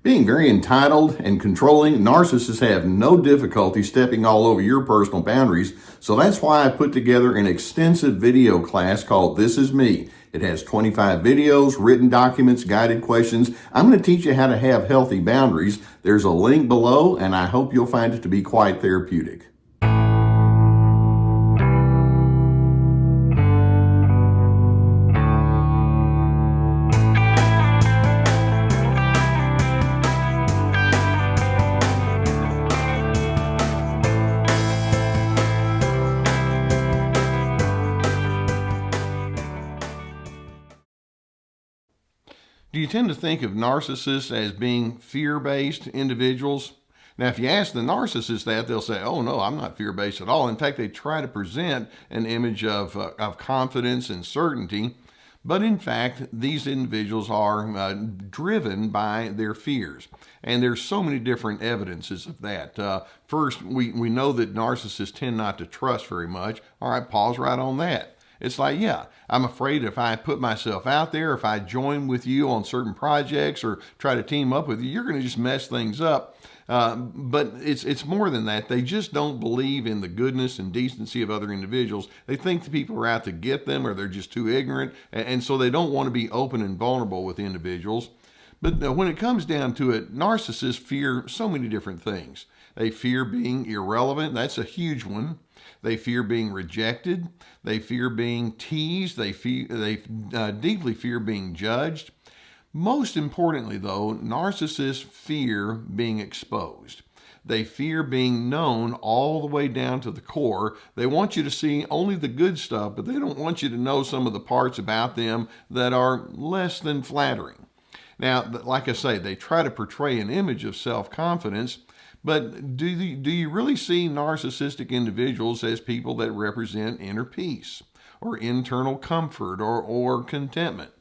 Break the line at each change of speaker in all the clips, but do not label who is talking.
Being very entitled and controlling, narcissists have no difficulty stepping all over your personal boundaries. So that's why I put together an extensive video class called This Is Me. It has 25 videos, written documents, guided questions. I'm going to teach you how to have healthy boundaries. There's a link below, and I hope you'll find it to be quite therapeutic. Do you tend to think of narcissists as being fear-based individuals? Now, if you ask the narcissist that, they'll say, oh, no, I'm not fear-based at all. In fact, they try to present an image of confidence and certainty. But in fact, these individuals are driven by their fears. And there's so many different evidences of that. First, we know that narcissists tend not to trust very much. All right, pause right on that. It's like, yeah, I'm afraid if I put myself out there, if I join with you on certain projects or try to team up with you, you're going to just mess things up. But it's more than that. They just don't believe in the goodness and decency of other individuals. They think the people are out to get them, or they're just too ignorant, and so they don't want to be open and vulnerable with individuals. But when it comes down to it, narcissists fear so many different things. They fear being irrelevant. That's a huge one. They fear being rejected. They fear being teased. They deeply fear being judged. Most importantly, though, narcissists fear being exposed. They fear being known all the way down to the core. They want you to see only the good stuff, but they don't want you to know some of the parts about them that are less than flattering. Now, like I say, they try to portray an image of self-confidence, but do you really see narcissistic individuals as people that represent inner peace or internal comfort or contentment?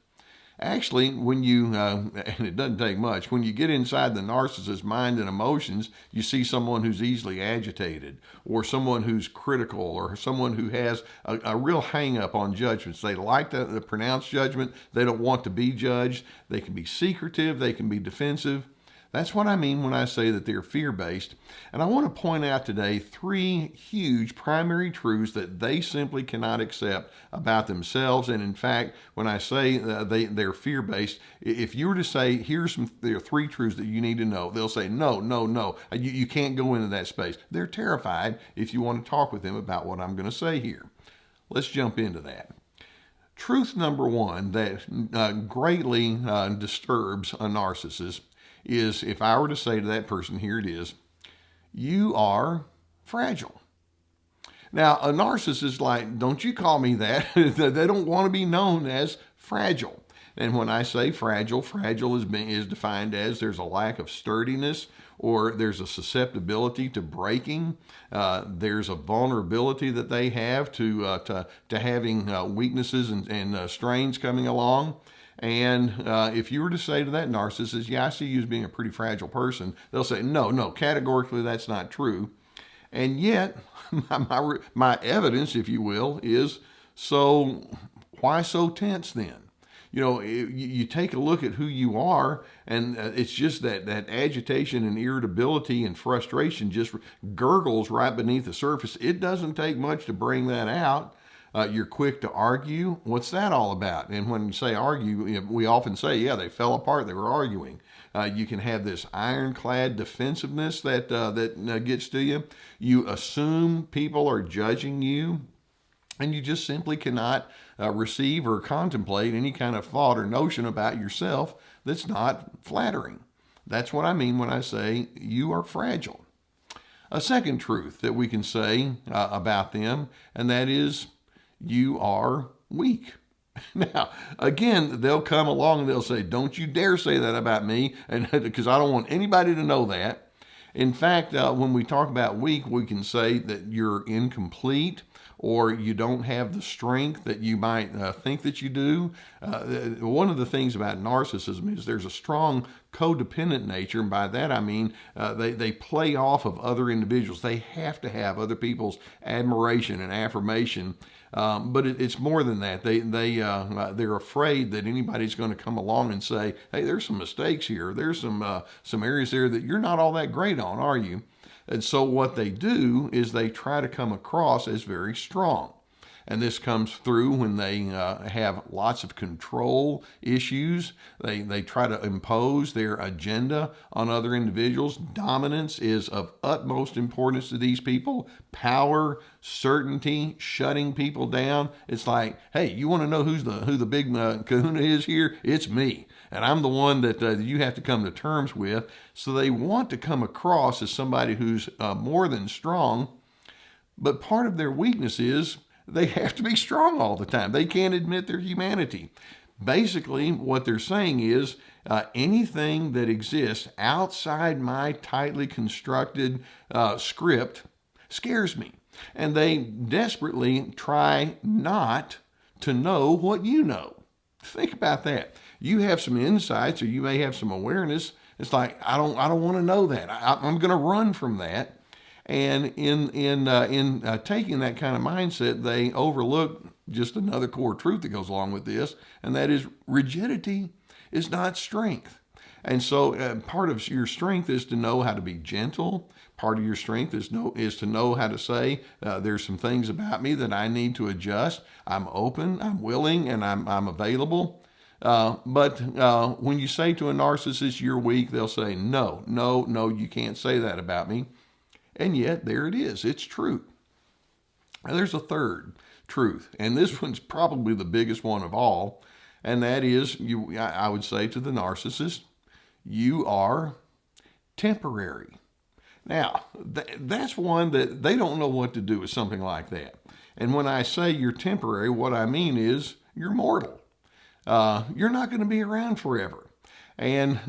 Actually, when you, and it doesn't take much, when you get inside the narcissist's mind and emotions, you see someone who's easily agitated, or someone who's critical, or someone who has a real hang-up on judgments. They like the pronounced judgment. They don't want to be judged. They can be secretive. They can be defensive. That's what I mean when I say that they're fear-based. And I want to point out today 3 huge primary truths that they simply cannot accept about themselves. And in fact, when I say they're fear-based, if you were to say, there are 3 truths that you need to know, they'll say, no. You can't go into that space. They're terrified if you want to talk with them about what I'm going to say here. Let's jump into that. Truth number 1 that greatly disturbs a narcissist is, if I were to say to that person, here it is, you are fragile. Now, a narcissist is like, don't you call me that. They don't want to be known as fragile. And when I say fragile, is defined as there's a lack of sturdiness, or there's a susceptibility to breaking. There's a vulnerability that they have to having weaknesses and strains coming along. And if you were to say to that narcissist, yeah, I see you as being a pretty fragile person, they'll say, no, categorically that's not true. And yet, my evidence, if you will, is, so why so tense then? You know, you take a look at who you are, and it's just that agitation and irritability and frustration just gurgles right beneath the surface. It doesn't take much to bring that out. You're quick to argue. What's that all about? And when you say argue, we often say, yeah, they fell apart. They were arguing. You can have this ironclad defensiveness that gets to you. You assume people are judging you, and you just simply cannot receive or contemplate any kind of thought or notion about yourself that's not flattering. That's what I mean when I say you are fragile. A second truth that we can say about them, and that is, you are weak. Now, again, they'll come along and they'll say, don't you dare say that about me, and because I don't want anybody to know that. In fact, when we talk about weak, we can say that you're incomplete, or you don't have the strength that you might think that you do. One of the things about narcissism is there's a strong codependent nature, and by that I mean they play off of other individuals. They have to have other people's admiration and affirmation, but it's more than that. They're afraid that anybody's going to come along and say, "Hey, there's some mistakes here. There's some areas there that you're not all that great on, are you?" And so what they do is they try to come across as very strong. And this comes through when they have lots of control issues. They try to impose their agenda on other individuals. Dominance is of utmost importance to these people. Power, certainty, shutting people down. It's like, hey, you want to know who the big kahuna is here? It's me. And I'm the one that you have to come to terms with. So they want to come across as somebody who's more than strong. But part of their weakness is they have to be strong all the time. They can't admit their humanity. Basically, what they're saying is anything that exists outside my tightly constructed script scares me. And they desperately try not to know what you know. Think about that. You have some insights, or you may have some awareness. It's like, I don't want to know that. I'm going to run from that. And in taking that kind of mindset, they overlook just another core truth that goes along with this, and that is rigidity is not strength. And so part of your strength is to know how to be gentle. Part of your strength is to know how to say, there's some things about me that I need to adjust. I'm open, I'm willing, and I'm available. But when you say to a narcissist, you're weak, they'll say, no, you can't say that about me. And yet, there it is. It's true. Now, there's a third truth, and this one's probably the biggest one of all, and that is, I would say to the narcissist, you are temporary. Now, that's one that they don't know what to do with something like that. And when I say you're temporary, what I mean is you're mortal. You're not going to be around forever. And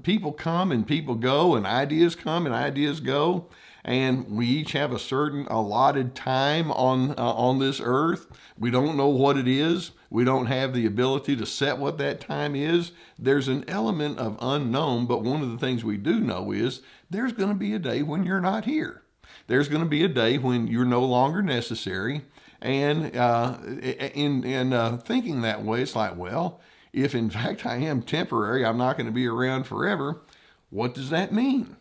people come and people go, and ideas come and ideas go. And we each have a certain allotted time on this earth. We don't know what it is. We don't have the ability to set what that time is. There's an element of unknown, but one of the things we do know is there's going to be a day when you're not here. There's going to be a day when you're no longer necessary. And in thinking that way, it's like, well, if in fact I am temporary, I'm not going to be around forever, what does that mean?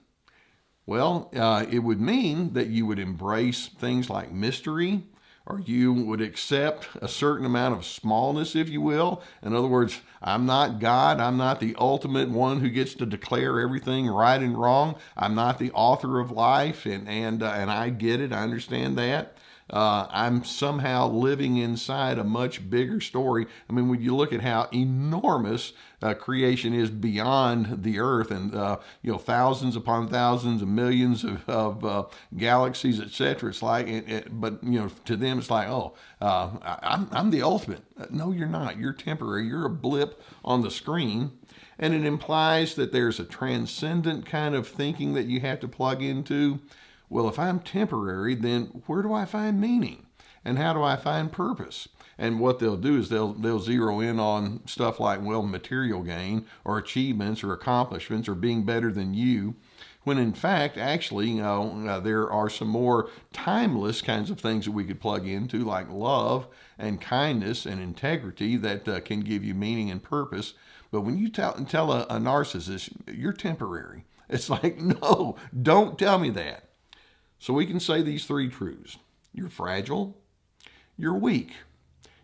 Well, it would mean that you would embrace things like mystery, or you would accept a certain amount of smallness, if you will. In other words, I'm not God. I'm not the ultimate one who gets to declare everything right and wrong. I'm not the author of life, and I get it. I understand that. I'm somehow living inside a much bigger story. I mean, when you look at how enormous creation is beyond the earth, and thousands upon thousands of millions of galaxies, etc. It's like, but to them, it's like, I'm the ultimate. No, you're not. You're temporary. You're a blip on the screen. And it implies that there's a transcendent kind of thinking that you have to plug into. Well, if I'm temporary, then where do I find meaning? And how do I find purpose? And what they'll do is they'll zero in on stuff like, well, material gain or achievements or accomplishments or being better than you, when in fact, actually, there are some more timeless kinds of things that we could plug into, like love and kindness and integrity that can give you meaning and purpose. But when you tell a narcissist, you're temporary, it's like, no, don't tell me that. So we can say these three truths. You're fragile, you're weak,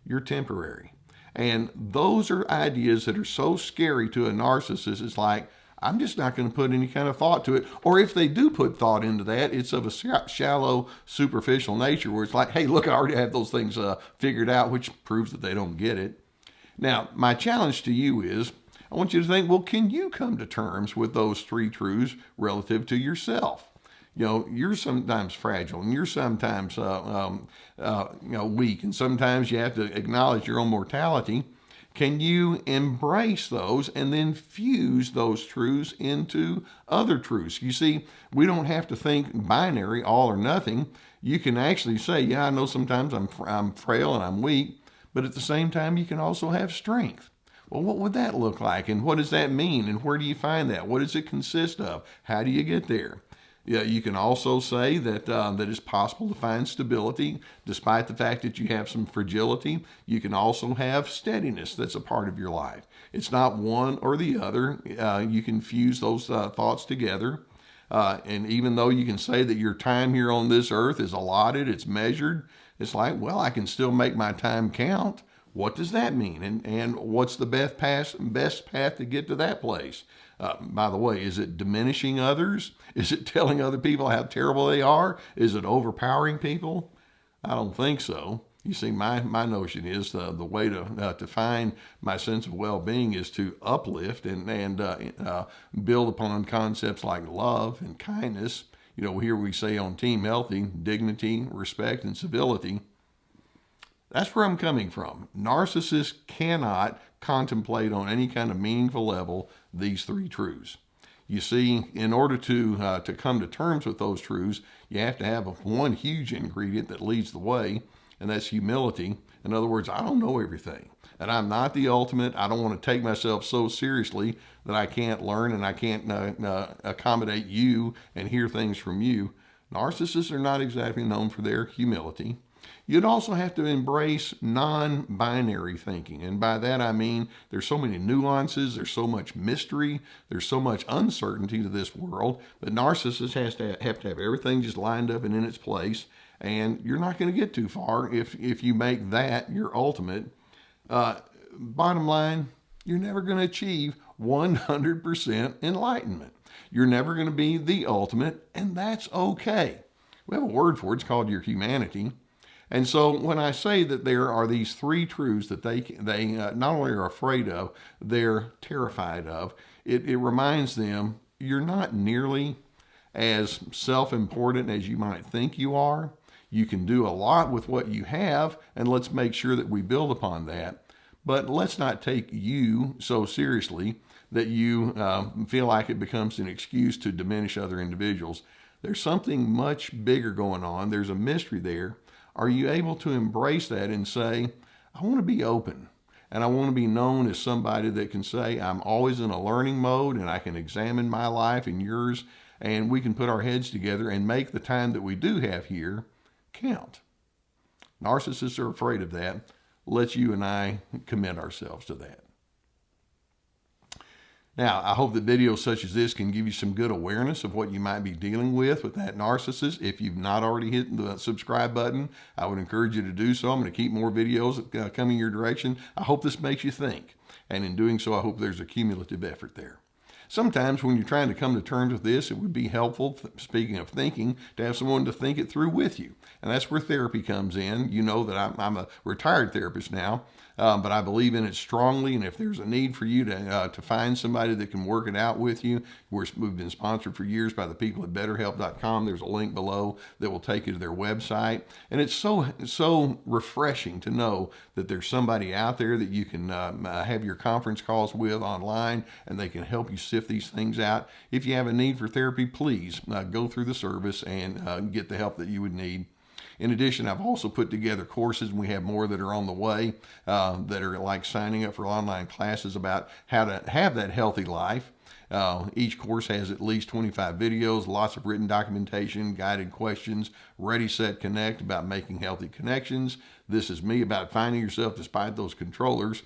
you're temporary. And those are ideas that are so scary to a narcissist. It's like, I'm just not going to put any kind of thought to it. Or if they do put thought into that, it's of a shallow, superficial nature where it's like, hey, look, I already have those things figured out, which proves that they don't get it. Now, my challenge to you is, I want you to think, well, can you come to terms with those three truths relative to yourself? You're sometimes fragile, and you're sometimes weak, and sometimes you have to acknowledge your own mortality. Can you embrace those and then fuse those truths into other truths? You see, we don't have to think binary, all or nothing. You can actually say, yeah, I know sometimes I'm frail and I'm weak, but at the same time, you can also have strength. Well, what would that look like? And what does that mean? And where do you find that? What does it consist of? How do you get there? Yeah, you can also say that that it's possible to find stability despite the fact that you have some fragility. You can also have steadiness that's a part of your life. It's not one or the other. You can fuse those thoughts together. And even though you can say that your time here on this earth is allotted, it's measured, it's like, well, I can still make my time count. What does that mean? And what's the best path to get to that place? By the way, is it diminishing others? Is it telling other people how terrible they are? Is it overpowering people? I don't think so. You see, my notion is the way to find my sense of well-being is to uplift and build upon concepts like love and kindness. You know, here we say on Team Healthy, dignity, respect, and civility. That's where I'm coming from. Narcissists cannot contemplate on any kind of meaningful level these three truths. You see, in order to come to terms with those truths, you have to have one huge ingredient that leads the way, and that's humility. In other words, I don't know everything, and I'm not the ultimate. I don't want to take myself so seriously that I can't learn and I can't accommodate you and hear things from you. Narcissists are not exactly known for their humility. You'd also have to embrace non-binary thinking. And by that I mean there's so many nuances, there's so much mystery, there's so much uncertainty to this world that narcissists have to have everything just lined up and in its place. And you're not going to get too far if you make that your ultimate. Bottom line, you're never going to achieve 100% enlightenment. You're never going to be the ultimate, and that's okay. We have a word for it. It's called your humanity. And so when I say that there are these three truths that they not only are afraid of, they're terrified of, it reminds them you're not nearly as self-important as you might think you are. You can do a lot with what you have, and let's make sure that we build upon that. But let's not take you so seriously that you feel like it becomes an excuse to diminish other individuals. There's something much bigger going on. There's a mystery there. Are you able to embrace that and say, I want to be open, and I want to be known as somebody that can say, I'm always in a learning mode, and I can examine my life and yours, and we can put our heads together and make the time that we do have here count. Narcissists are afraid of that. Let's you and I commit ourselves to that. Now, I hope that videos such as this can give you some good awareness of what you might be dealing with that narcissist. If you've not already hit the subscribe button, I would encourage you to do so. I'm going to keep more videos coming your direction. I hope this makes you think. And in doing so, I hope there's a cumulative effort there. Sometimes when you're trying to come to terms with this, it would be helpful, speaking of thinking, to have someone to think it through with you. And that's where therapy comes in. You know that I'm a retired therapist now, but I believe in it strongly. And if there's a need for you to find somebody that can work it out with you, we've been sponsored for years by the people at BetterHelp.com. There's a link below that will take you to their website. And it's so refreshing to know that there's somebody out there that you can have your conference calls with online, and they can help you sift these things out. If you have a need for therapy, please go through the service and get the help that you would need. In addition, I've also put together courses, and we have more that are on the way that are like signing up for online classes about how to have that healthy life. Each course has at least 25 videos, lots of written documentation, guided questions, ready, set, connect about making healthy connections. This is me about finding yourself despite those controllers.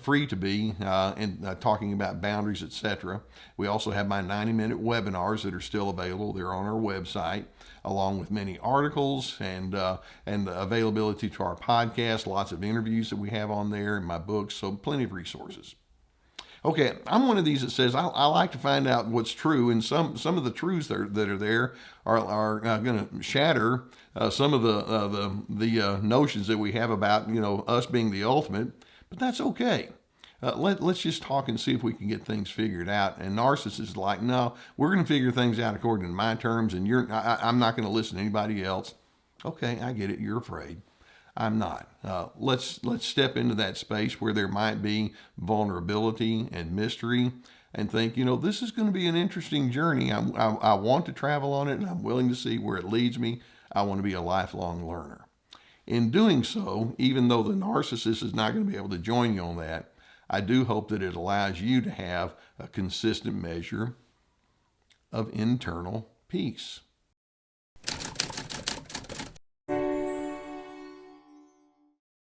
Free to be and talking about boundaries, etc. We also have my 90-minute webinars that are still available. They're on our website, along with many articles and the availability to our podcast, lots of interviews that we have on there, and my books, so plenty of resources. Okay, I'm one of these that says I like to find out what's true, and some of the truths that are there are going to shatter some of the notions that we have about us being the ultimate. But that's okay. Let's just talk and see if we can get things figured out. And narcissists is like, no, we're going to figure things out according to my terms, and I'm not going to listen to anybody else. Okay, I get it. You're afraid. I'm not. Let's step into that space where there might be vulnerability and mystery, and think, this is going to be an interesting journey. I want to travel on it, and I'm willing to see where it leads me. I want to be a lifelong learner. In doing so, even though the narcissist is not going to be able to join you on that, I do hope that it allows you to have a consistent measure of internal peace.